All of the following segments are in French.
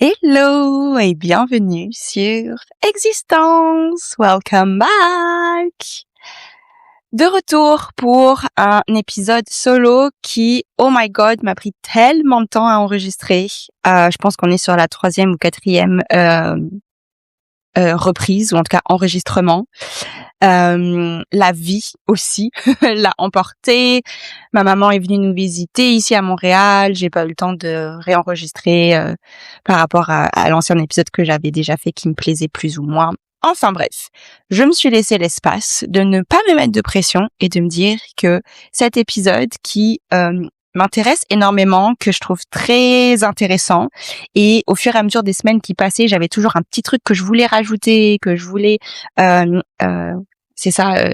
Hello et bienvenue sur Existence. Welcome back. De retour pour un épisode solo qui, oh my god, m'a pris tellement de temps à enregistrer. Je pense qu'on est sur la 3e ou 4e reprise, ou en tout cas enregistrement. La vie aussi l'a emporté. Ma maman est venue nous visiter ici à Montréal. J'ai pas eu le temps de réenregistrer par rapport à l'ancien épisode que j'avais déjà fait qui me plaisait plus ou moins. Enfin bref, je me suis laissé l'espace de ne pas me mettre de pression et de me dire que cet épisode qui m'intéresse énormément, que je trouve très intéressant, et au fur et à mesure des semaines qui passaient, j'avais toujours un petit truc que je voulais rajouter, que je voulais c'est ça,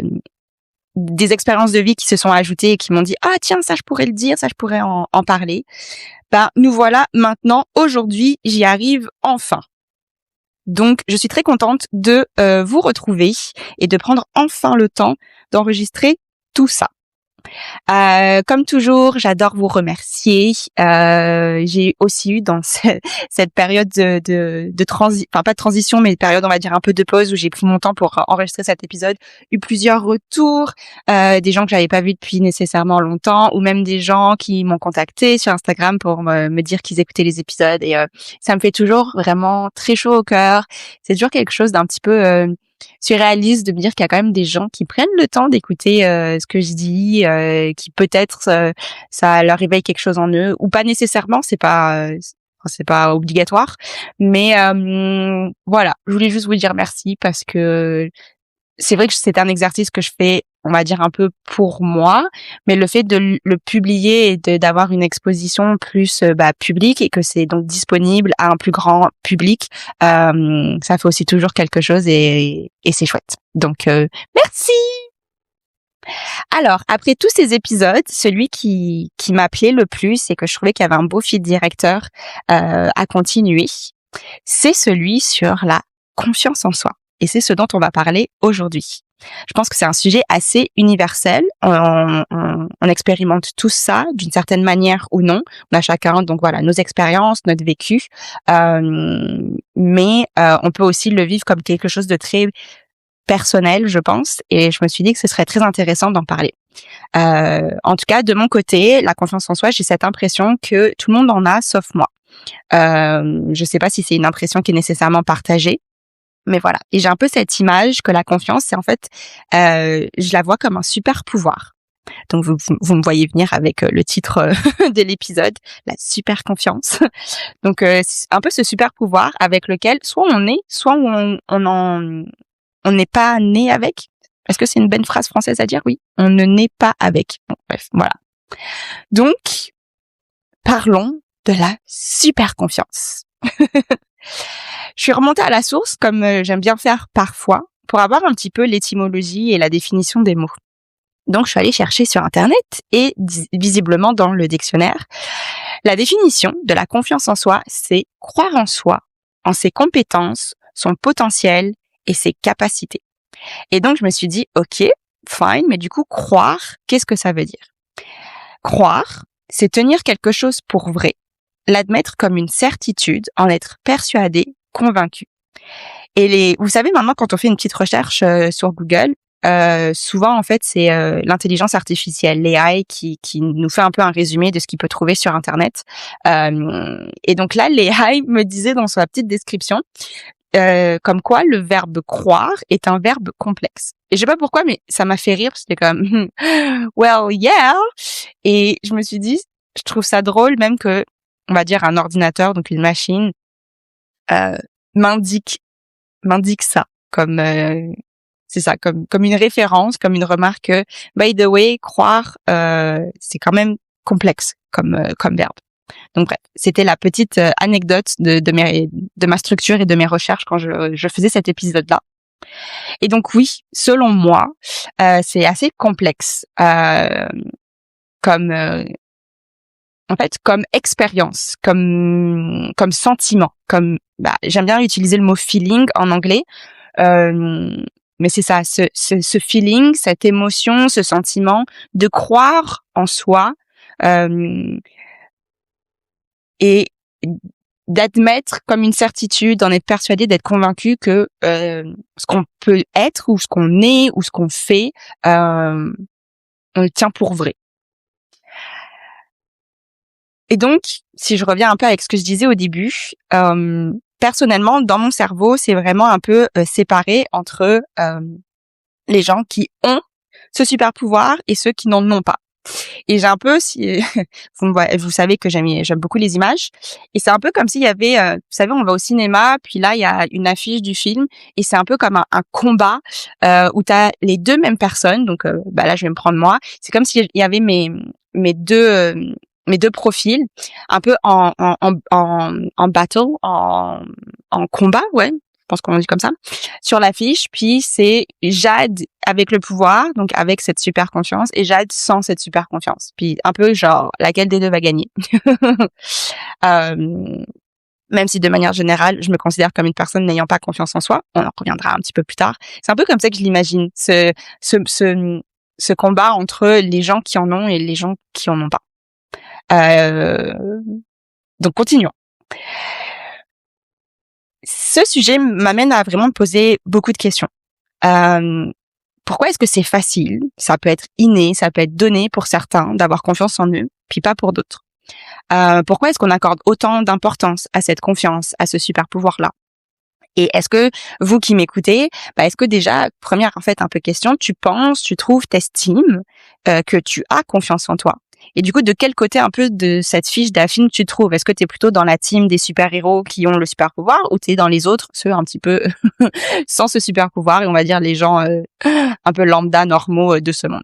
des expériences de vie qui se sont ajoutées et qui m'ont dit ah tiens, ça je pourrais le dire, ça je pourrais en parler. Ben nous voilà maintenant, aujourd'hui j'y arrive enfin. Donc je suis très contente de vous retrouver et de prendre enfin le temps d'enregistrer tout ça. Comme toujours, j'adore vous remercier. J'ai aussi eu dans cette période de enfin pas de transition, mais période on va dire un peu de pause où j'ai pris mon temps pour enregistrer cet épisode, eu plusieurs retours, des gens que j'avais pas vus depuis nécessairement longtemps, ou même des gens qui m'ont contacté sur Instagram pour me dire qu'ils écoutaient les épisodes, et ça me fait toujours vraiment très chaud au cœur. C'est toujours quelque chose d'un petit peu surréaliste de me dire qu'il y a quand même des gens qui prennent le temps d'écouter ce que je dis, qui peut-être ça leur réveille quelque chose en eux, ou pas nécessairement, c'est pas obligatoire, mais voilà, je voulais juste vous dire merci parce que c'est vrai que c'est un exercice que je fais, on va dire un peu pour moi, mais le fait de le publier et d'avoir une exposition plus publique, et que c'est donc disponible à un plus grand public, ça fait aussi toujours quelque chose, et c'est chouette. Donc merci. Alors, après tous ces épisodes, celui qui m'appelait le plus et que je trouvais qu'il y avait un beau fil directeur à continuer, c'est celui sur la confiance en soi. Et c'est ce dont on va parler aujourd'hui. Je pense que c'est un sujet assez universel. On expérimente tous ça d'une certaine manière ou non. On a chacun, donc voilà, nos expériences, notre vécu. Mais on peut aussi le vivre comme quelque chose de très personnel, je pense. Et je me suis dit que ce serait très intéressant d'en parler. En tout cas, de mon côté, la confiance en soi, j'ai cette impression que tout le monde en a, sauf moi. Je sais pas si c'est une impression qui est nécessairement partagée, mais voilà. Et j'ai un peu cette image que la confiance, c'est en fait, je la vois comme un super pouvoir. Donc vous me voyez venir avec le titre de l'épisode, la super confiance. Donc c'est un peu ce super pouvoir avec lequel soit on est, soit on n'est pas né avec. Est-ce que c'est une bonne phrase française à dire? Oui, on ne naît pas avec. Bon, bref, voilà. Donc parlons de la super confiance. Je suis remontée à la source, comme j'aime bien faire parfois, pour avoir un petit peu l'étymologie et la définition des mots. Donc, je suis allée chercher sur Internet et visiblement dans le dictionnaire, la définition de la confiance en soi, c'est croire en soi, en ses compétences, son potentiel et ses capacités. Et donc, je me suis dit, ok, fine, mais du coup, croire, qu'est-ce que ça veut dire? Croire, c'est tenir quelque chose pour vrai, l'admettre comme une certitude, en être persuadé, convaincu. Et vous savez, maintenant, quand on fait une petite recherche sur Google, souvent, en fait, c'est l'intelligence artificielle, l'AI, qui nous fait un peu un résumé de ce qu'il peut trouver sur Internet. Et donc là, l'AI me disait dans sa petite description, comme quoi le verbe croire est un verbe complexe. Et je sais pas pourquoi, mais ça m'a fait rire, parce que c'était comme, well, yeah. Et je me suis dit, je trouve ça drôle, même que, on va dire, un ordinateur, donc une machine, m'indique ça comme c'est ça, comme une référence, comme une remarque. By the way, croire, c'est quand même complexe comme verbe. Donc bref, c'était la petite anecdote de ma structure et de mes recherches quand je faisais cet épisode-là. Et donc oui, selon moi, c'est assez complexe comme en fait, comme expérience, comme sentiment, j'aime bien utiliser le mot feeling en anglais, mais c'est ça, ce feeling, cette émotion, ce sentiment de croire en soi, et d'admettre comme une certitude, d'en être persuadé, d'être convaincu que ce qu'on peut être ou ce qu'on est ou ce qu'on fait, on le tient pour vrai. Et donc, si je reviens un peu avec ce que je disais au début, personnellement, dans mon cerveau, c'est vraiment un peu séparé entre les gens qui ont ce super pouvoir et ceux qui n'en ont pas. Et j'ai un peu, si vous savez que j'aime beaucoup les images, et c'est un peu comme s'il y avait, vous savez, on va au cinéma, puis là il y a une affiche du film, et c'est un peu comme un combat où t'as les deux mêmes personnes. Donc là je vais me prendre moi. C'est comme s'il y avait mes deux profils, un peu en battle, en combat, ouais. Je pense qu'on dit comme ça, sur l'affiche, puis c'est Jade avec le pouvoir, donc avec cette super confiance, et Jade sans cette super confiance. Puis un peu genre, laquelle des deux va gagner. Même si de manière générale, je me considère comme une personne n'ayant pas confiance en soi, on en reviendra un petit peu plus tard. C'est un peu comme ça que je l'imagine, ce combat entre les gens qui en ont et les gens qui en ont pas. Donc continuons. Ce sujet m'amène à vraiment me poser beaucoup de questions. Pourquoi est-ce que c'est facile? Ça peut être inné, ça peut être donné pour certains d'avoir confiance en eux, puis pas pour d'autres. Pourquoi est-ce qu'on accorde autant d'importance à cette confiance, à ce super pouvoir-là? Et est-ce que vous qui m'écoutez, est-ce que déjà, première en fait un peu question, tu trouves, t'estimes que tu as confiance en toi? Et du coup, de quel côté un peu de cette fiche d'affine tu te trouves? Est-ce que tu es plutôt dans la team des super-héros qui ont le super-pouvoir, ou tu es dans les autres, ceux un petit peu sans ce super-pouvoir, et on va dire les gens un peu lambda, normaux de ce monde?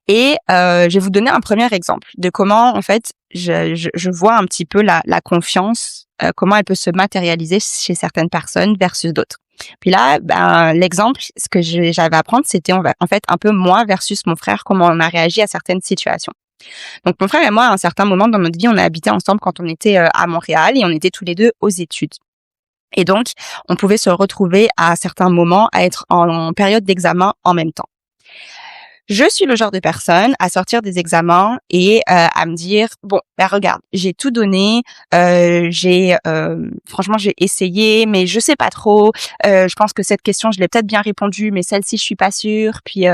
Et je vais vous donner un premier exemple de comment en fait je vois un petit peu la confiance, comment elle peut se matérialiser chez certaines personnes versus d'autres. Puis là, l'exemple, ce que j'avais à prendre, c'était en fait un peu moi versus mon frère, comment on a réagi à certaines situations. Donc mon frère et moi, à un certain moment dans notre vie, on a habité ensemble quand on était à Montréal, et on était tous les deux aux études. Et donc, on pouvait se retrouver à certains moments à être en période d'examen en même temps. Je suis le genre de personne à sortir des examens et à me dire bon, regarde, j'ai tout donné, franchement j'ai essayé, mais je sais pas trop. Je pense que cette question je l'ai peut-être bien répondue, mais celle-ci je suis pas sûre. Puis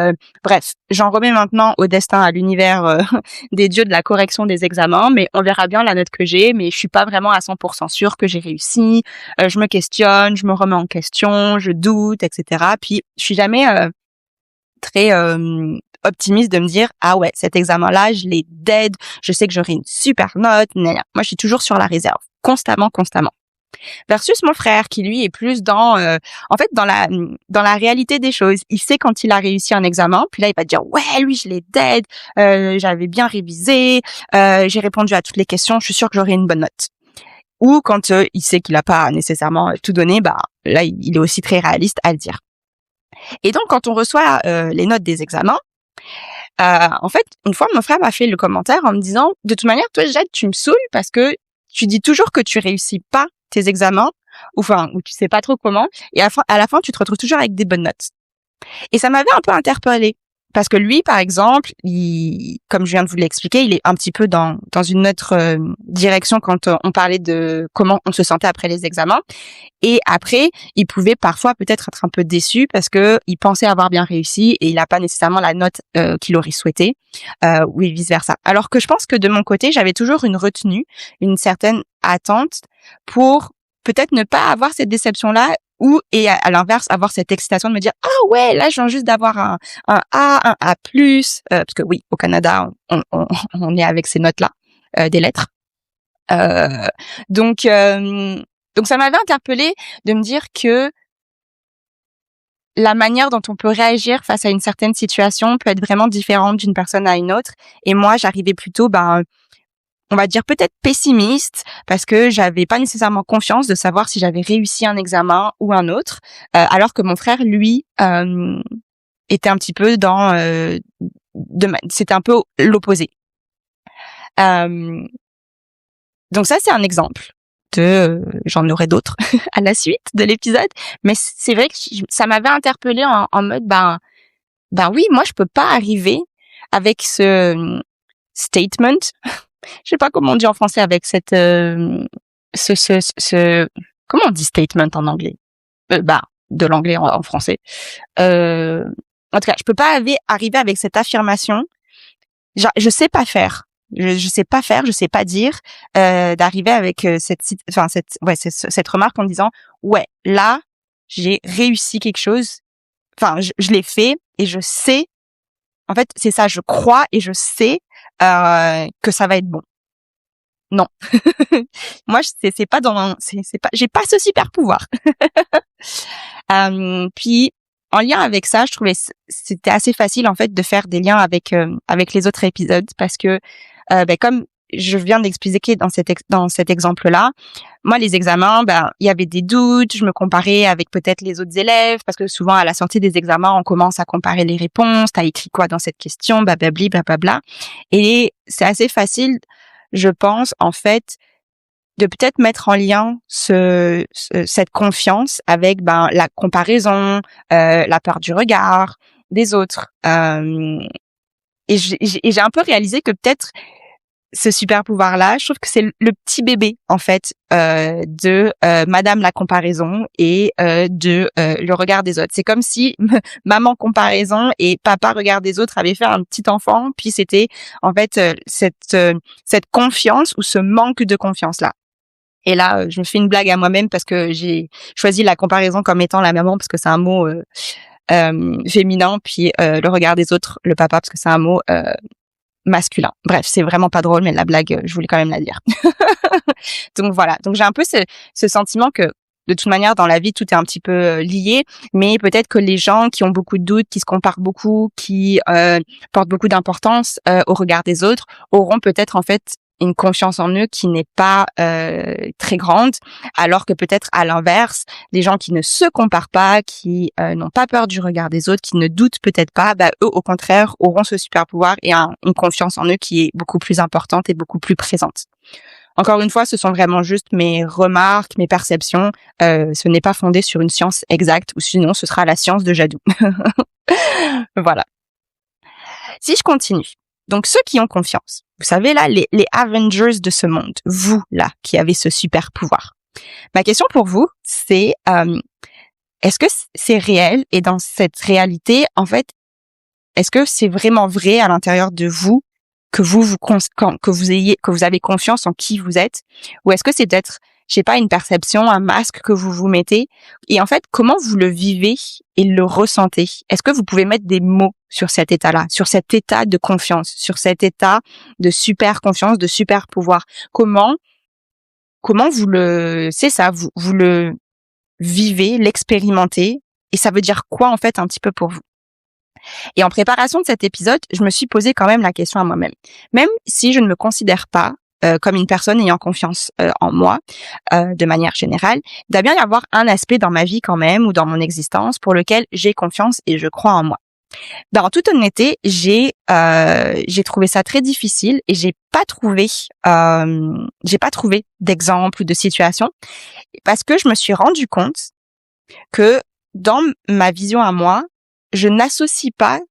bref, j'en remets maintenant au destin, à l'univers des dieux de la correction des examens, mais on verra bien la note que j'ai. Mais je suis pas vraiment à 100% sûre que j'ai réussi. Je me questionne, je me remets en question, je doute, etc. Puis je suis jamais très optimiste de me dire ah ouais, cet examen-là, je l'ai dead, je sais que j'aurai une super note. Moi, je suis toujours sur la réserve, constamment. Versus mon frère qui lui est plus dans en fait dans la réalité des choses. Il sait quand il a réussi un examen, puis là il va dire ouais, lui je l'ai dead, j'avais bien révisé, j'ai répondu à toutes les questions, je suis sûre que j'aurai une bonne note. Ou quand il sait qu'il a pas nécessairement tout donné, là il est aussi très réaliste à le dire. Et donc, quand on reçoit les notes des examens, en fait, une fois, mon frère m'a fait le commentaire en me disant « De toute manière, toi, Jade, tu me saoules parce que tu dis toujours que tu réussis pas tes examens, ou tu sais pas trop comment, et à la fin, tu te retrouves toujours avec des bonnes notes. » Et ça m'avait un peu interpellée. Parce que lui, par exemple, comme je viens de vous l'expliquer, il est un petit peu dans une autre direction quand on parlait de comment on se sentait après les examens. Et après, il pouvait parfois peut-être être un peu déçu parce que il pensait avoir bien réussi et il n'a pas nécessairement la note qu'il aurait souhaité, ou vice versa. Alors que je pense que de mon côté, j'avais toujours une retenue, une certaine attente pour peut-être ne pas avoir cette déception-là, et à l'inverse, avoir cette excitation de me dire ah ouais, là je viens juste d'avoir un A, un A+, parce que oui, au Canada, on est avec ces notes-là, des lettres. Donc ça m'avait interpellée de me dire que la manière dont on peut réagir face à une certaine situation peut être vraiment différente d'une personne à une autre. Et moi, j'arrivais plutôt, on va dire peut-être pessimiste, parce que j'avais pas nécessairement confiance de savoir si j'avais réussi un examen ou un autre, alors que mon frère, lui, était un petit peu c'était un peu l'opposé. Donc ça, c'est un exemple j'en aurai d'autres à la suite de l'épisode, mais c'est vrai que ça m'avait interpellée en mode oui, moi je peux pas arriver avec ce statement je sais pas comment on dit en français avec cette, comment on dit statement en anglais? De l'anglais en français. En tout cas, je peux pas arriver avec cette affirmation. Genre, je sais pas faire. Je sais pas faire, je sais pas dire, d'arriver avec cette remarque en disant ouais, là, j'ai réussi quelque chose. Enfin, je l'ai fait et je sais. En fait, c'est ça, je crois et je sais que ça va être bon. Non, moi, c'est pas c'est pas, j'ai pas ce super pouvoir. Puis en lien avec ça, je trouvais c'était assez facile en fait de faire des liens avec les autres épisodes parce que comme je viens d'expliquer dans cet exemple-là, moi les examens, il y avait des doutes, je me comparais avec peut-être les autres élèves parce que souvent à la sortie des examens, on commence à comparer les réponses, t'as écrit quoi dans cette question, blablabli, blablabla. Et c'est assez facile, je pense en fait, de peut-être mettre en lien cette confiance avec la comparaison, la peur du regard des autres. Et j'ai un peu réalisé que peut-être ce super pouvoir-là, je trouve que c'est le petit bébé en fait de Madame la comparaison et de le regard des autres. C'est comme si maman comparaison et papa regard des autres avaient fait un petit enfant, puis c'était en fait cette confiance ou ce manque de confiance-là. Et là, je me fais une blague à moi-même parce que j'ai choisi la comparaison comme étant la maman parce que c'est un mot féminin, puis le regard des autres, le papa, parce que c'est un mot masculin. Bref, c'est vraiment pas drôle, mais la blague, je voulais quand même la dire. Donc voilà. Donc j'ai un peu ce sentiment que de toute manière, dans la vie, tout est un petit peu lié, mais peut-être que les gens qui ont beaucoup de doutes, qui se comparent beaucoup, qui portent beaucoup d'importance au regard des autres, auront peut-être en fait une confiance en eux qui n'est pas très grande, alors que peut-être à l'inverse, les gens qui ne se comparent pas, qui n'ont pas peur du regard des autres, qui ne doutent peut-être pas, eux au contraire auront ce super pouvoir et une confiance en eux qui est beaucoup plus importante et beaucoup plus présente. Encore une fois, ce sont vraiment juste mes remarques, mes perceptions. Ce n'est pas fondé sur une science exacte, ou sinon ce sera la science de Jadou. Voilà. Si je continue. Donc, ceux qui ont confiance, vous savez là, les Avengers de ce monde, vous là, qui avez ce super pouvoir. Ma question pour vous, c'est est-ce que c'est réel? Et dans cette réalité, en fait, est-ce que c'est vraiment vrai à l'intérieur de vous que vous avez confiance en qui vous êtes? Ou est-ce que c'est peut-être, je sais pas, une perception, un masque que vous vous mettez? Et en fait, comment vous le vivez et le ressentez? Est-ce que vous pouvez mettre des mots sur cet état-là, sur cet état de confiance, sur cet état de super confiance, de super pouvoir? Comment vous vous le vivez, l'expérimentez? Et ça veut dire quoi, en fait, un petit peu pour vous? Et en préparation de cet épisode, je me suis posé quand même la question à moi-même. Même si je ne me considère pas comme une personne ayant confiance en moi, de manière générale, il doit bien y avoir un aspect dans ma vie quand même ou dans mon existence pour lequel j'ai confiance et je crois en moi. En toute honnêteté, j'ai trouvé ça très difficile et j'ai pas trouvé d'exemple ou de situation parce que je me suis rendu compte que dans ma vision à moi, je n'associe pas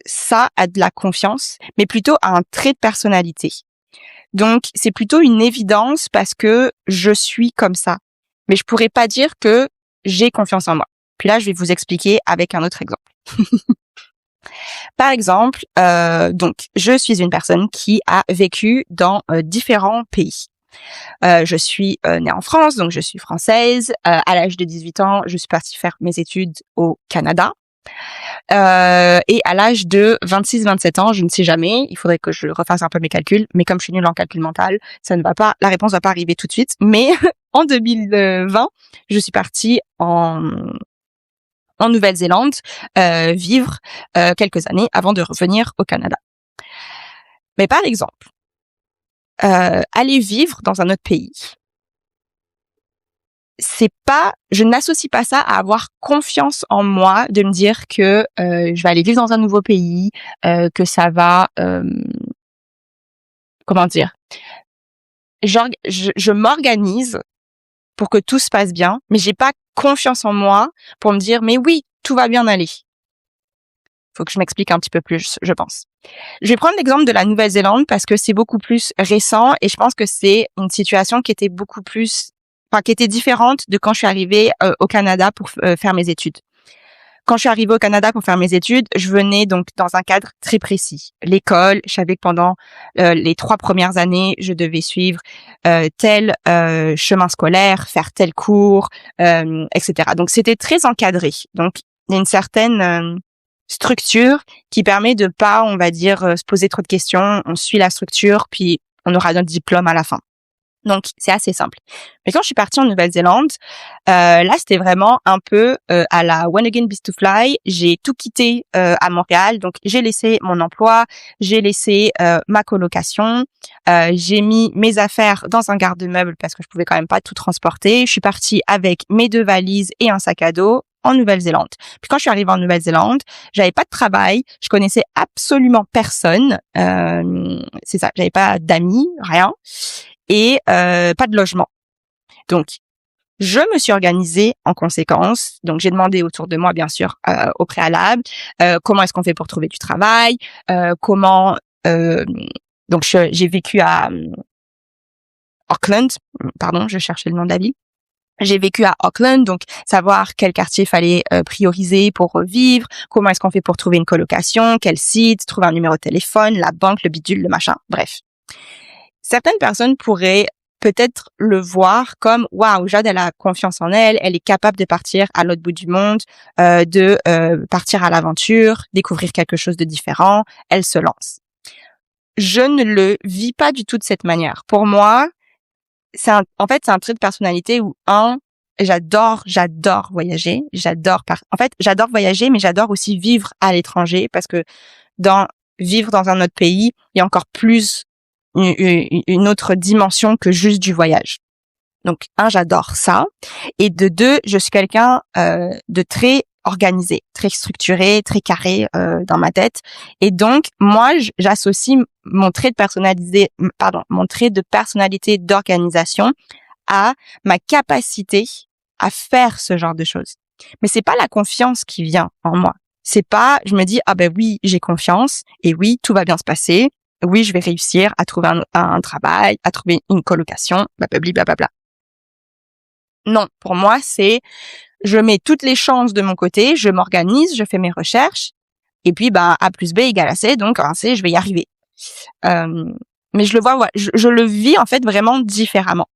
ça à de la confiance, mais plutôt à un trait de personnalité. Donc, c'est plutôt une évidence parce que je suis comme ça. Mais je pourrais pas dire que j'ai confiance en moi. Puis là, je vais vous expliquer avec un autre exemple. Par exemple, donc, je suis une personne qui a vécu dans différents pays. Je suis née en France, donc je suis française. À l'âge de 18 ans, je suis partie faire mes études au Canada. Et à l'âge de 26-27 ans, je ne sais jamais, il faudrait que je refasse un peu mes calculs, mais comme je suis nulle en calcul mental, ça ne va pas, la réponse va pas arriver tout de suite. Mais en 2020, je suis partie en Nouvelle-Zélande vivre quelques années avant de revenir au Canada. Mais par exemple, aller vivre dans un autre pays, je n'associe pas ça à avoir confiance en moi, de me dire que je vais aller vivre dans un nouveau pays, que ça va, comment dire, genre je m'organise pour que tout se passe bien, mais j'ai pas confiance en moi pour me dire mais oui, tout va bien aller. Faut que je m'explique un petit peu plus, je pense. Je vais prendre l'exemple de la Nouvelle-Zélande parce que c'est beaucoup plus récent et je pense que c'est une situation qui était qui était différente de quand je suis arrivée au Canada pour faire mes études. Quand je suis arrivée au Canada pour faire mes études, je venais donc dans un cadre très précis. L'école, je savais que pendant les 3 premières années, je devais suivre tel chemin scolaire, faire tel cours, etc. Donc c'était très encadré. Donc il y a une certaine structure qui permet de pas, on va dire, se poser trop de questions. On suit la structure, puis on aura notre diplôme à la fin. Donc, c'est assez simple. Mais quand je suis partie en Nouvelle-Zélande, là, c'était vraiment un peu à la When Again Beast to Fly. J'ai tout quitté à Montréal. Donc, j'ai laissé mon emploi, j'ai laissé ma colocation, j'ai mis mes affaires dans un garde-meubles parce que je pouvais quand même pas tout transporter. Je suis partie avec mes 2 valises et un sac à dos en Nouvelle-Zélande. Puis quand je suis arrivée en Nouvelle-Zélande, j'avais pas de travail, je connaissais absolument personne. C'est ça, j'avais pas d'amis, rien. Et pas de logement. Donc, je me suis organisée en conséquence. Donc, j'ai demandé autour de moi, bien sûr, au préalable, comment est-ce qu'on fait pour trouver du travail, comment... donc, j'ai vécu à Auckland. Pardon, je cherchais le nom de la ville. J'ai vécu à Auckland, donc savoir quel quartier fallait prioriser pour vivre, comment est-ce qu'on fait pour trouver une colocation, quel site, trouver un numéro de téléphone, la banque, le bidule, le machin, bref. Certaines personnes pourraient peut-être le voir comme waouh, Jade, elle a confiance en elle, elle est capable de partir à l'autre bout du monde, de partir à l'aventure, découvrir quelque chose de différent, elle se lance. Je ne le vis pas du tout de cette manière. Pour moi, c'est un trait de personnalité où j'adore voyager, j'adore voyager, mais j'adore aussi vivre à l'étranger parce que vivre dans un autre pays, il y a encore plus une autre dimension que juste du voyage. Donc, j'adore ça. Et de 2, je suis quelqu'un de très organisé, très structuré, très carré dans ma tête. Et donc, moi, j'associe mon trait de personnalité d'organisation à ma capacité à faire ce genre de choses. Mais c'est pas la confiance qui vient en moi. C'est pas, je me dis, ah ben oui, j'ai confiance et oui, tout va bien se passer. Oui, je vais réussir à trouver un travail, à trouver une colocation, blablabla. Non, pour moi, c'est je mets toutes les chances de mon côté, je m'organise, je fais mes recherches, et puis A plus B égale à C, donc C, je vais y arriver. Mais je le vois, je le vis en fait vraiment différemment.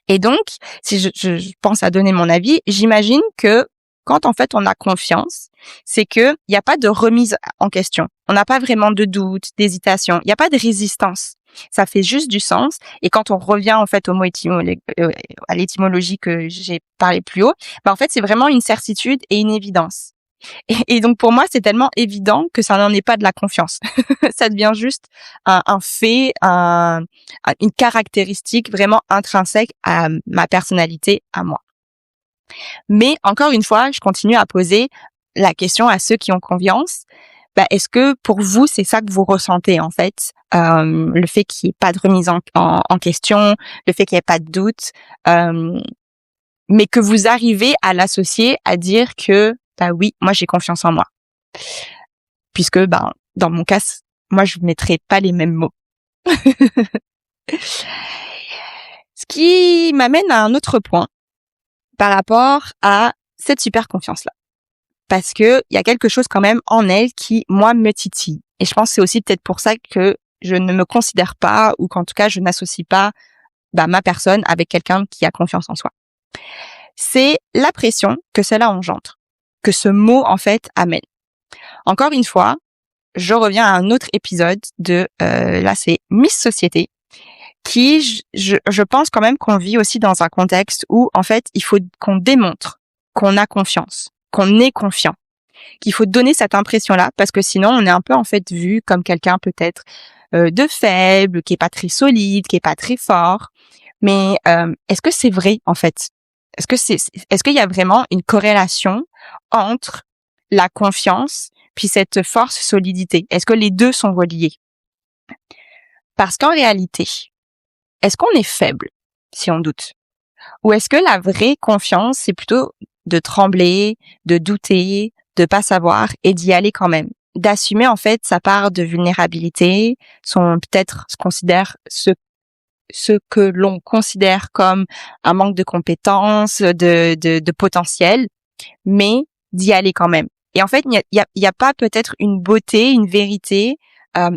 Et donc, si je pense à donner mon avis, j'imagine que quand en fait on a confiance, c'est que il y a pas de remise en question. On n'a pas vraiment de doute, d'hésitation. Il n'y a pas de résistance. Ça fait juste du sens. Et quand on revient en fait au mot à l'étymologie que j'ai parlé plus haut, en fait c'est vraiment une certitude et une évidence. Et donc pour moi c'est tellement évident que ça n'en est pas de la confiance. Ça devient juste un fait, une caractéristique vraiment intrinsèque à ma personnalité, à moi. Mais encore une fois, je continue à poser la question à ceux qui ont confiance. Est-ce que pour vous, c'est ça que vous ressentez en fait, le fait qu'il n'y ait pas de remise en question, le fait qu'il n'y ait pas de doute, mais que vous arrivez à l'associer, à dire que oui, moi j'ai confiance en moi, puisque dans mon cas, moi je mettrai pas les mêmes mots. Ce qui m'amène à un autre point par rapport à cette super confiance-là. Parce que il y a quelque chose quand même en elle qui, moi, me titille. Et je pense que c'est aussi peut-être pour ça que je ne me considère pas, ou qu'en tout cas, je n'associe pas ma personne avec quelqu'un qui a confiance en soi. C'est la pression que cela engendre, que ce mot, en fait, amène. Encore une fois, je reviens à un autre épisode là, c'est Miss Société, qui, je pense quand même qu'on vit aussi dans un contexte où, en fait, il faut qu'on démontre qu'on a confiance, qu'on est confiant, qu'il faut donner cette impression-là, parce que sinon, on est un peu, en fait, vu comme quelqu'un peut-être de faible, qui est pas très solide, qui est pas très fort. Mais est-ce que c'est vrai, en fait? Est-ce qu'il y a vraiment une corrélation entre la confiance puis cette force solidité? Est-ce que les deux sont reliés? Parce qu'en réalité, est-ce qu'on est faible si on doute? Ou est-ce que la vraie confiance, c'est plutôt de trembler, de douter, de pas savoir et d'y aller quand même? d'assumer en fait sa part de vulnérabilité, peut-être ce que l'on considère comme un manque de compétences, de potentiel, mais d'y aller quand même. Et en fait, il y a pas peut-être une beauté, une vérité,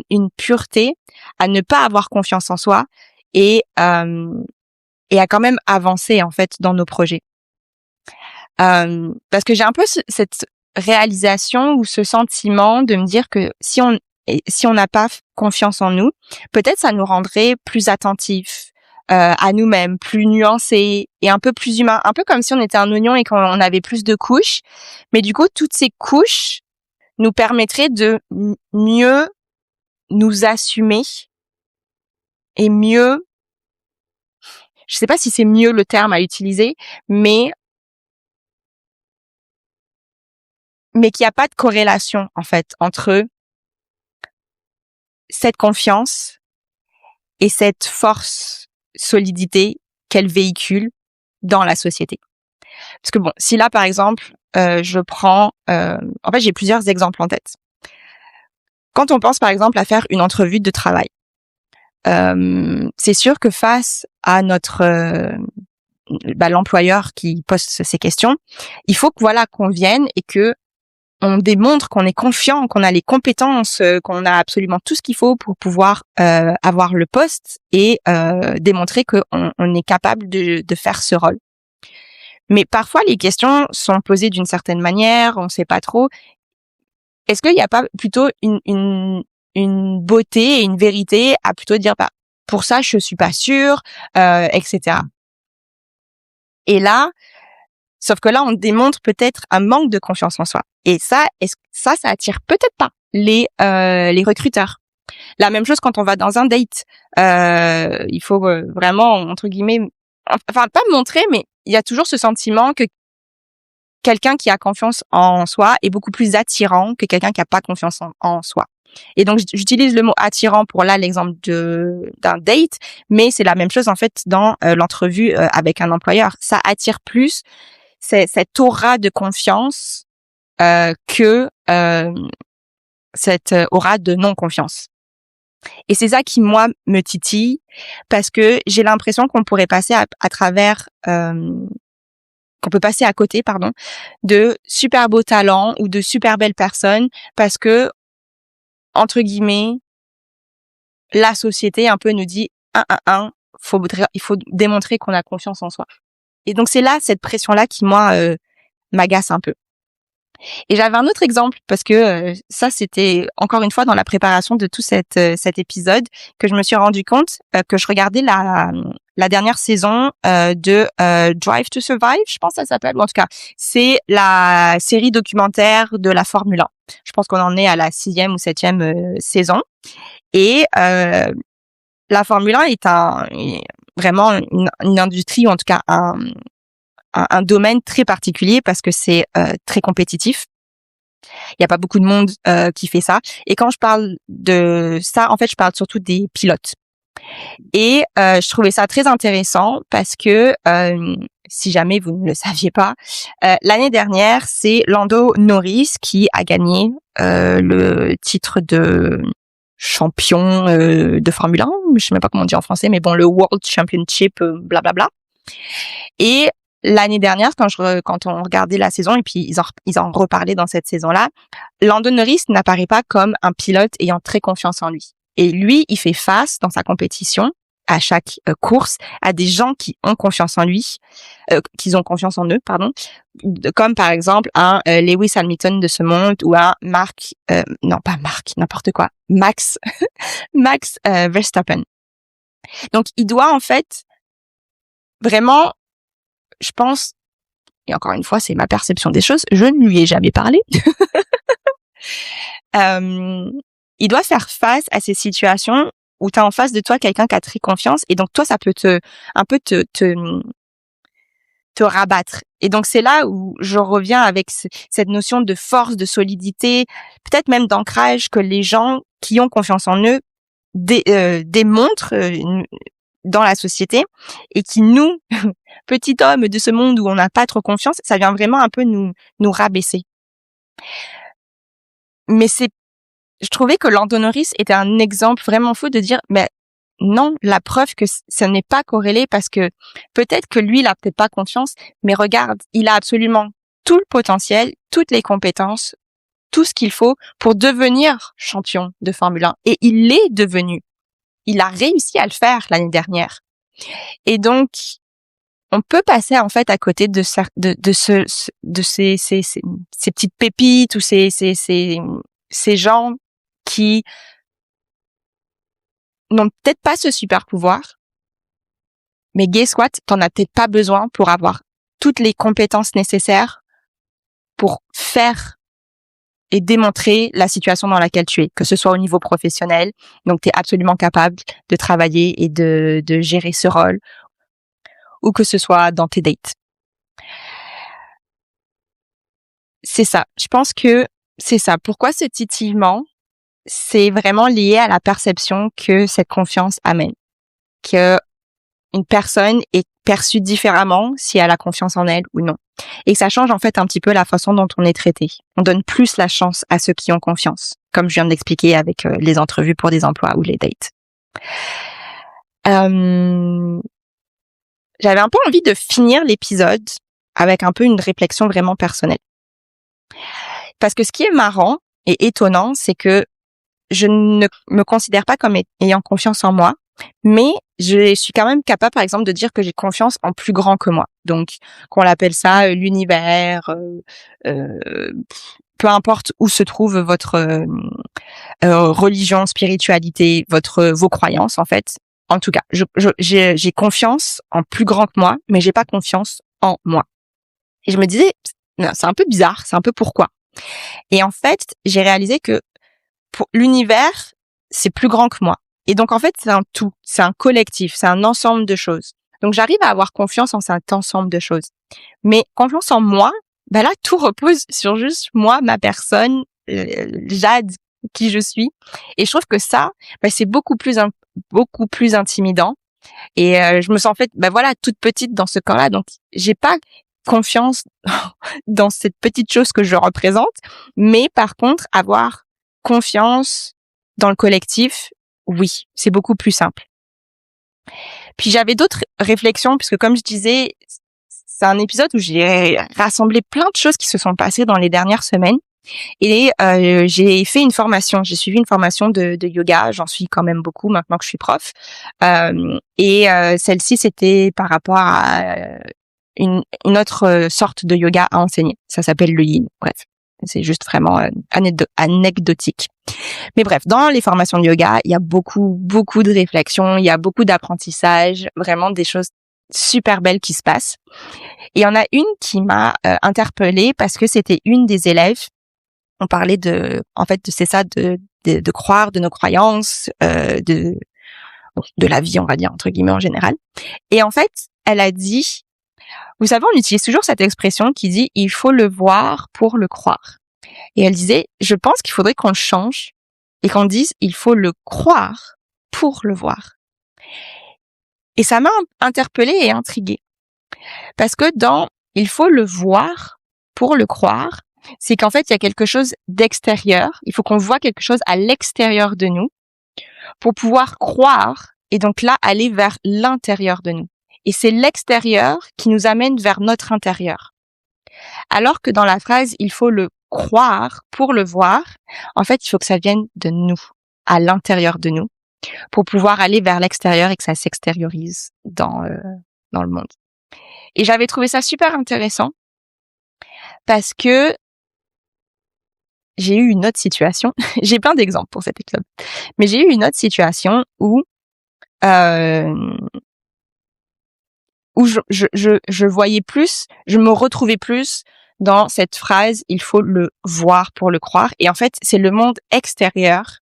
une pureté à ne pas avoir confiance en soi et à quand même avancer en fait dans nos projets. Parce que j'ai un peu cette réalisation ou ce sentiment de me dire que si on n'a pas confiance en nous, peut-être ça nous rendrait plus attentifs à nous-mêmes, plus nuancés et un peu plus humains, un peu comme si on était un oignon et qu'on avait plus de couches. Mais du coup, toutes ces couches nous permettraient de mieux nous assumer et mieux, je sais pas si c'est mieux le terme à utiliser, mais qu'il n'y a pas de corrélation, en fait, entre cette confiance et cette force, solidité qu'elle véhicule dans la société. Parce que bon, si là, par exemple, je prends... en fait, j'ai plusieurs exemples en tête. Quand on pense, par exemple, à faire une entrevue de travail, c'est sûr que face à notre... l'employeur qui pose ces questions, il faut que voilà qu'on vienne et que on démontre qu'on est confiant, qu'on a les compétences, qu'on a absolument tout ce qu'il faut pour pouvoir avoir le poste et démontrer qu'on est capable de faire ce rôle. Mais parfois, les questions sont posées d'une certaine manière, on ne sait pas trop. Est-ce qu'il n'y a pas plutôt une beauté et une vérité à plutôt dire bah pour ça je suis pas sûre, etc. Et là, sauf que là, on démontre peut-être un manque de confiance en soi. Et ça, ça attire peut-être pas les recruteurs. La même chose quand on va dans un date. Il faut vraiment, entre guillemets, enfin, pas montrer, mais il y a toujours ce sentiment que quelqu'un qui a confiance en soi est beaucoup plus attirant que quelqu'un qui a pas confiance en soi. Et donc, j'utilise le mot attirant pour là l'exemple d'un date, mais c'est la même chose en fait dans l'entrevue avec un employeur. Ça attire plus cette aura de confiance que cette aura de non-confiance. Et c'est ça qui, moi, me titille, parce que j'ai l'impression qu'on pourrait passer à travers... qu'on peut passer à côté, de super beaux talents ou de super belles personnes, parce que, entre guillemets, la société un peu nous dit, il faut démontrer qu'on a confiance en soi. Et donc, c'est là, cette pression-là qui, moi, m'agace un peu. Et j'avais un autre exemple parce que ça c'était encore une fois dans la préparation de tout cet épisode que je me suis rendu compte que je regardais la dernière saison de Drive to Survive, je pense que ça s'appelle, ou en tout cas c'est la série documentaire de la Formule 1. Je pense qu'on en est à la 6e ou 7e saison et la Formule 1 est vraiment une industrie, ou en tout cas un domaine très particulier parce que c'est très compétitif. Il n'y a pas beaucoup de monde qui fait ça. Et quand je parle de ça, en fait, je parle surtout des pilotes. Et je trouvais ça très intéressant parce que, si jamais vous ne le saviez pas, l'année dernière, c'est Lando Norris qui a gagné le titre de champion de Formule 1. Je sais même pas comment on dit en français, mais bon, le World Championship, blablabla. Et l'année dernière, quand on regardait la saison, et puis ils en reparlaient dans cette saison-là, Lando Norris n'apparaît pas comme un pilote ayant très confiance en lui. Et lui, il fait face dans sa compétition, à chaque course, à des gens qui ont confiance en lui, qu'ils ont confiance en eux, comme par exemple un Lewis Hamilton de ce monde ou un Max Verstappen. Donc, il doit en fait vraiment, je pense, et encore une fois, c'est ma perception des choses, je ne lui ai jamais parlé. Il doit faire face à ces situations où tu as en face de toi quelqu'un qui a très confiance et donc toi, ça peut te rabattre. Et donc, c'est là où je reviens avec cette notion de force, de solidité, peut-être même d'ancrage que les gens qui ont confiance en eux démontrent dans la société et qui nous, petits hommes de ce monde où on n'a pas trop confiance, ça vient vraiment un peu nous rabaisser. Mais c'est je trouvais que Lando Norris était un exemple vraiment fou de dire, mais non, la preuve que ce n'est pas corrélé parce que peut-être que lui, il a peut-être pas confiance, mais regarde, il a absolument tout le potentiel, toutes les compétences, tout ce qu'il faut pour devenir champion de Formule 1. Et il l'est devenu. Il a réussi à le faire l'année dernière. Et donc, on peut passer en fait à côté de ces petites pépites ou ces gens qui n'ont peut-être pas ce super pouvoir, mais guess what, t'en as peut-être pas besoin pour avoir toutes les compétences nécessaires pour faire et démontrer la situation dans laquelle tu es, que ce soit au niveau professionnel, donc tu es absolument capable de travailler et de gérer ce rôle, ou que ce soit dans tes dates. C'est ça. Je pense que c'est ça. Pourquoi ce titillement? C'est vraiment lié à la perception que cette confiance amène. Que une personne est perçue différemment si elle a confiance en elle ou non. Et que ça change en fait un petit peu la façon dont on est traité. On donne plus la chance à ceux qui ont confiance, comme je viens de l'expliquer avec les entrevues pour des emplois ou les dates. J'avais un peu envie de finir l'épisode avec un peu une réflexion vraiment personnelle. Parce que ce qui est marrant et étonnant, c'est que je ne me considère pas comme ayant confiance en moi, mais je suis quand même capable, par exemple, de dire que j'ai confiance en plus grand que moi. Donc, qu'on l'appelle ça l'univers, peu importe où se trouve votre religion, spiritualité, vos croyances, en fait. En tout cas, j'ai confiance en plus grand que moi, mais j'ai pas confiance en moi. Et je me disais, non, c'est un peu bizarre, c'est un peu pourquoi. Et en fait, j'ai réalisé que pour l'univers, c'est plus grand que moi. Et donc, en fait, c'est un tout, c'est un collectif, c'est un ensemble de choses. Donc, j'arrive à avoir confiance en cet ensemble de choses. Mais confiance en moi, ben là, tout repose sur juste moi, ma personne, Jade, qui je suis. Et je trouve que ça, ben, c'est beaucoup plus intimidant. Et je me sens en fait, ben voilà, toute petite dans ce camp-là. Donc, j'ai pas confiance dans cette petite chose que je représente. Mais par contre, avoir confiance dans le collectif, oui, c'est beaucoup plus simple. Puis j'avais d'autres réflexions, puisque comme je disais, c'est un épisode où j'ai rassemblé plein de choses qui se sont passées dans les dernières semaines. Et j'ai fait une formation, j'ai suivi une formation de yoga, j'en suis quand même beaucoup maintenant que je suis prof. Et celle-ci, c'était par rapport à une autre sorte de yoga à enseigner. Ça s'appelle le yin, bref. C'est juste vraiment anecdotique. Mais bref, dans les formations de yoga, il y a beaucoup de réflexions, il y a beaucoup d'apprentissage, vraiment des choses super belles qui se passent. Et il y en a une qui m'a interpellée parce que c'était une des élèves. On parlait c'est ça, de croire, de nos croyances, de la vie, on va dire, entre guillemets, en général. Et en fait, elle a dit, vous savez, on utilise toujours cette expression qui dit « il faut le voir pour le croire ». Et elle disait « je pense qu'il faudrait qu'on le change et qu'on dise « il faut le croire pour le voir ». Et ça m'a interpellée et intriguée. Parce que dans « il faut le voir pour le croire », c'est qu'en fait, il y a quelque chose d'extérieur. Il faut qu'on voit quelque chose à l'extérieur de nous pour pouvoir croire et donc là, aller vers l'intérieur de nous. Et c'est l'extérieur qui nous amène vers notre intérieur. Alors que dans la phrase « il faut le croire pour le voir », en fait, il faut que ça vienne de nous, à l'intérieur de nous, pour pouvoir aller vers l'extérieur et que ça s'extériorise dans le monde. Et j'avais trouvé ça super intéressant parce que j'ai eu une autre situation. J'ai plein d'exemples pour cet épisode, mais j'ai eu une autre situation où je voyais plus, je me retrouvais plus dans cette phrase « il faut le voir pour le croire ». Et en fait, c'est le monde extérieur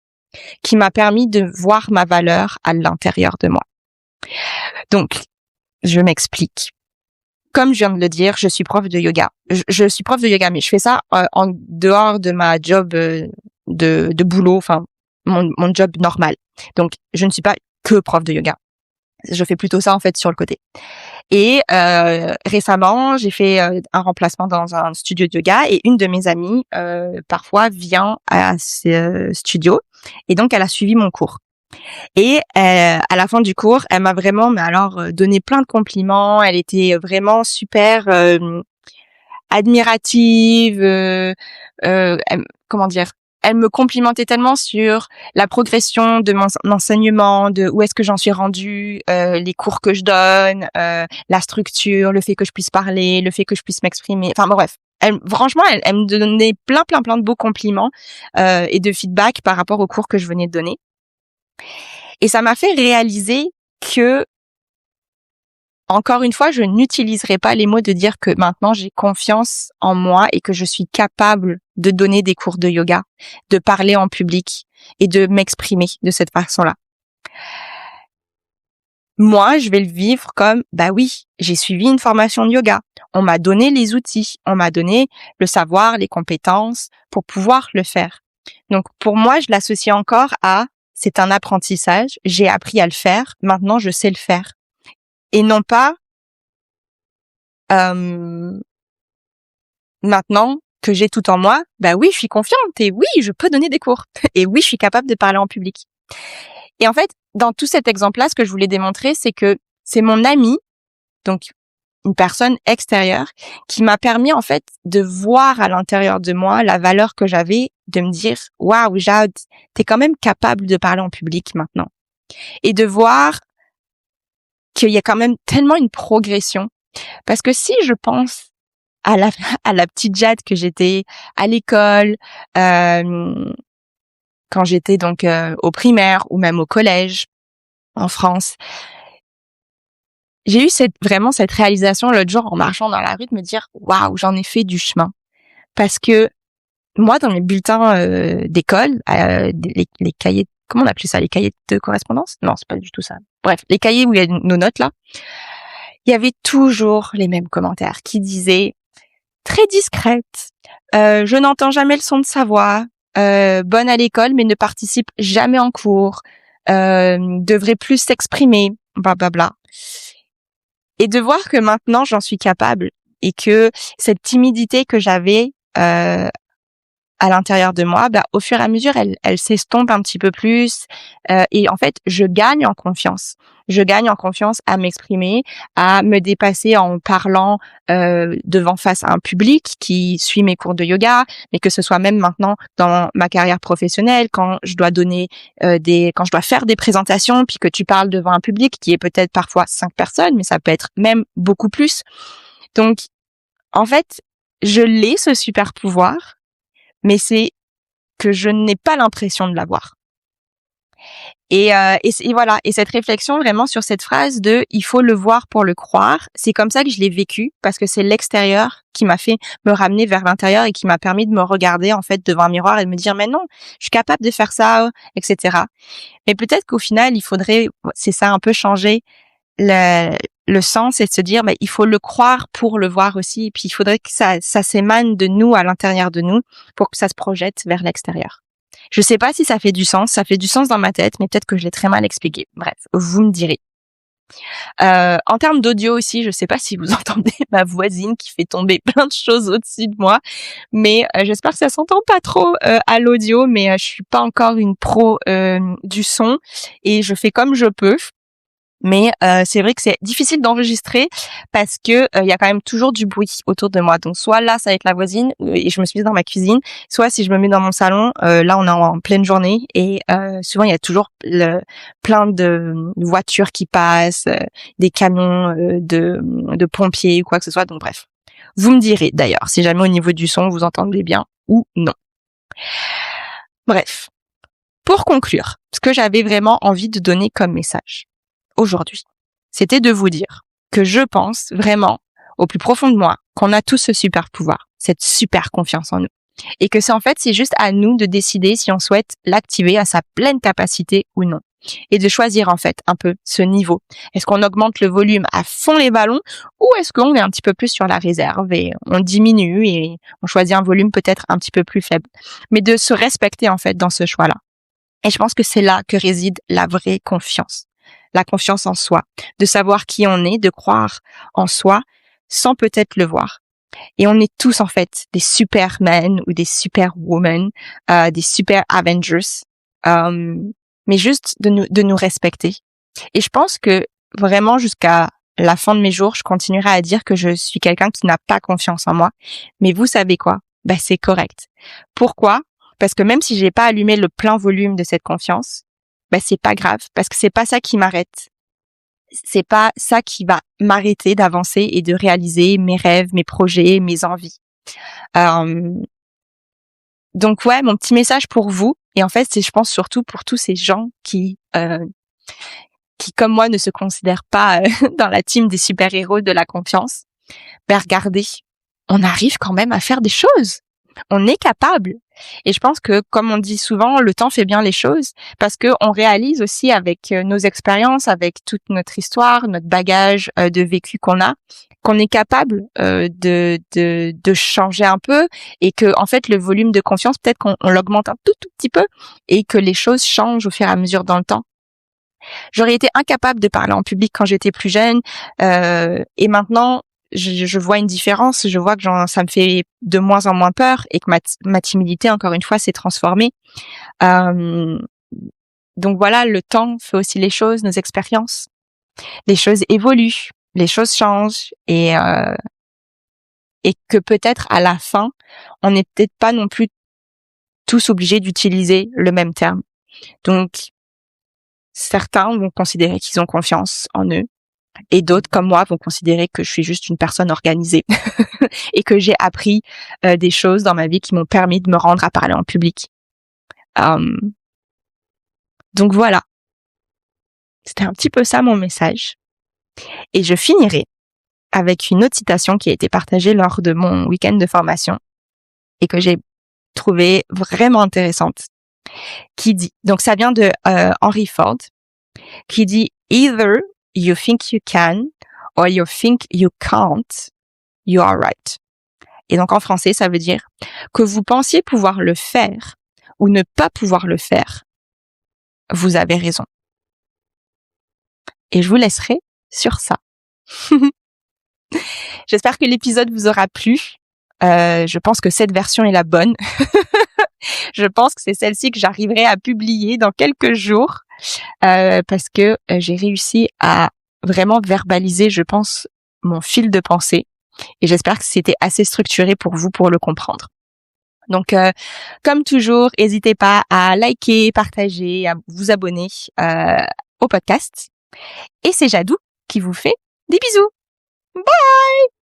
qui m'a permis de voir ma valeur à l'intérieur de moi. Donc, je m'explique. Comme je viens de le dire, je suis prof de yoga. Je suis prof de yoga, mais je fais ça en dehors de ma job de boulot, enfin mon job normal. Donc, je ne suis pas que prof de yoga. Je fais plutôt ça en fait sur le côté. Et récemment, j'ai fait un remplacement dans un studio de yoga et une de mes amies parfois vient à ce studio et donc elle a suivi mon cours. Et à la fin du cours, elle m'a vraiment, mais alors, donné plein de compliments. Elle était vraiment super admirative. Comment dire? Elle me complimentait tellement sur la progression de mon enseignement, de où est-ce que j'en suis rendue, les cours que je donne, la structure, le fait que je puisse parler, le fait que je puisse m'exprimer. Enfin bon, bref. Franchement, elle me donnait plein de beaux compliments et de feedback par rapport aux cours que je venais de donner. Et ça m'a fait réaliser que, encore une fois, je n'utiliserai pas les mots de dire que maintenant j'ai confiance en moi et que je suis capable de donner des cours de yoga, de parler en public et de m'exprimer de cette façon-là. Moi, je vais le vivre comme, bah oui, j'ai suivi une formation de yoga. On m'a donné les outils, on m'a donné le savoir, les compétences pour pouvoir le faire. Donc, pour moi, je l'associe encore à, c'est un apprentissage, j'ai appris à le faire, maintenant je sais le faire. Et non pas, maintenant que j'ai tout en moi, bah oui, je suis confiante et oui, je peux donner des cours. Et oui, je suis capable de parler en public. Et en fait, dans tout cet exemple-là, ce que je voulais démontrer, c'est que c'est mon ami, donc une personne extérieure, qui m'a permis en fait de voir à l'intérieur de moi la valeur que j'avais, de me dire waouh, Jade, t'es quand même capable de parler en public maintenant, et de voir qu'il y a quand même tellement une progression. Parce que si je pense à la petite Jade que j'étais à l'école, quand j'étais donc au primaire ou même au collège en France, j'ai eu vraiment cette réalisation l'autre jour en marchant dans la rue de me dire waouh, j'en ai fait du chemin. Parce que moi, dans mes bulletins d'école, les cahiers, comment on appelait ça, les cahiers de correspondance? Non, c'est pas du tout ça. Bref, les cahiers où il y a nos notes là, il y avait toujours les mêmes commentaires qui disaient très discrète, je n'entends jamais le son de sa voix, bonne à l'école mais ne participe jamais en cours, devrait plus s'exprimer, blablabla. Et de voir que maintenant j'en suis capable et que cette timidité que j'avais à l'intérieur de moi, bah, au fur et à mesure, elle s'estompe un petit peu plus et en fait, je gagne en confiance. Je gagne en confiance à m'exprimer, à me dépasser en parlant devant face à un public qui suit mes cours de yoga, mais que ce soit même maintenant dans ma carrière professionnelle, quand je dois donner quand je dois faire des présentations, puis que tu parles devant un public qui est peut-être parfois 5 personnes, mais ça peut être même beaucoup plus. Donc, en fait, je l'ai ce super pouvoir, mais c'est que je n'ai pas l'impression de l'avoir. Et voilà. Et cette réflexion vraiment sur cette phrase de « il faut le voir pour le croire », c'est comme ça que je l'ai vécu, parce que c'est l'extérieur qui m'a fait me ramener vers l'intérieur et qui m'a permis de me regarder en fait devant un miroir et de me dire « mais non, je suis capable de faire ça », etc. Mais peut-être qu'au final, il faudrait, c'est ça, un peu changer le sens et de se dire il faut le croire pour le voir aussi, et puis il faudrait que ça s'émane de nous à l'intérieur de nous pour que ça se projette vers l'extérieur. Je sais pas si ça fait du sens, ça fait du sens dans ma tête, mais peut-être que je l'ai très mal expliqué. Bref, vous me direz. En termes d'audio aussi, je sais pas si vous entendez ma voisine qui fait tomber plein de choses au-dessus de moi, mais j'espère que ça s'entend pas trop à l'audio, mais je suis pas encore une pro du son et je fais comme je peux. Mais c'est vrai que c'est difficile d'enregistrer parce que il y a quand même toujours du bruit autour de moi. Donc soit là ça va être la voisine et je me suis mise dans ma cuisine, soit si je me mets dans mon salon, là on est en pleine journée et souvent il y a toujours plein de voitures qui passent, des camions de pompiers ou quoi que ce soit. Donc bref, vous me direz d'ailleurs si jamais au niveau du son vous entendez bien ou non. Bref, pour conclure, ce que j'avais vraiment envie de donner comme message aujourd'hui, c'était de vous dire que je pense vraiment au plus profond de moi qu'on a tous ce super pouvoir, cette super confiance en nous, et que c'est juste à nous de décider si on souhaite l'activer à sa pleine capacité ou non, et de choisir en fait un peu ce niveau. Est-ce qu'on augmente le volume à fond les ballons ou est-ce qu'on est un petit peu plus sur la réserve et on diminue et on choisit un volume peut-être un petit peu plus faible, mais de se respecter en fait dans ce choix-là. Et je pense que c'est là que réside la vraie confiance. la confiance en soi, de savoir qui on est, de croire en soi sans peut-être le voir. Et on est tous en fait des supermen ou des superwomen, des super Avengers, mais juste de nous respecter. Et je pense que vraiment jusqu'à la fin de mes jours, je continuerai à dire que je suis quelqu'un qui n'a pas confiance en moi. Mais vous savez quoi? C'est correct. Pourquoi? Parce que même si j'ai pas allumé le plein volume de cette confiance, c'est pas grave, parce que c'est pas ça qui m'arrête. C'est pas ça qui va m'arrêter d'avancer et de réaliser mes rêves, mes projets, mes envies. Donc ouais, mon petit message pour vous, et en fait c'est, je pense, surtout pour tous ces gens qui comme moi ne se considèrent pas dans la team des super-héros de la confiance, regardez, on arrive quand même à faire des choses. On est capable. Et je pense que, comme on dit souvent, le temps fait bien les choses, parce que on réalise aussi avec nos expériences, avec toute notre histoire, notre bagage de vécu qu'on a, qu'on est capable de changer un peu, et que en fait le volume de confiance, peut-être qu'on l'augmente un tout petit peu, et que les choses changent au fur et à mesure dans le temps. J'aurais été incapable de parler en public quand j'étais plus jeune, et maintenant je vois une différence. Je vois que ça me fait de moins en moins peur, et que ma timidité, encore une fois, s'est transformée. Donc voilà, le temps fait aussi les choses, nos expériences. Les choses évoluent, les choses changent, et que peut-être à la fin, on n'est peut-être pas non plus tous obligés d'utiliser le même terme. Donc certains vont considérer qu'ils ont confiance en eux, et d'autres, comme moi, vont considérer que je suis juste une personne organisée et que j'ai appris des choses dans ma vie qui m'ont permis de me rendre à parler en public. Donc voilà, c'était un petit peu ça mon message. Et je finirai avec une autre citation qui a été partagée lors de mon week-end de formation et que j'ai trouvée vraiment intéressante, qui dit, donc ça vient de Henry Ford, qui dit « Either you think you can or you think you can't, you are right ». Et donc en français, ça veut dire que vous pensiez pouvoir le faire ou ne pas pouvoir le faire, vous avez raison. Et je vous laisserai sur ça. J'espère que l'épisode vous aura plu. Je pense que cette version est la bonne. Je pense que c'est celle-ci que j'arriverai à publier dans quelques jours, parce que j'ai réussi à vraiment verbaliser, je pense, mon fil de pensée, et j'espère que c'était assez structuré pour vous pour le comprendre. Donc, comme toujours, n'hésitez pas à liker, partager, à vous abonner au podcast. Et c'est Jadou qui vous fait des bisous. Bye!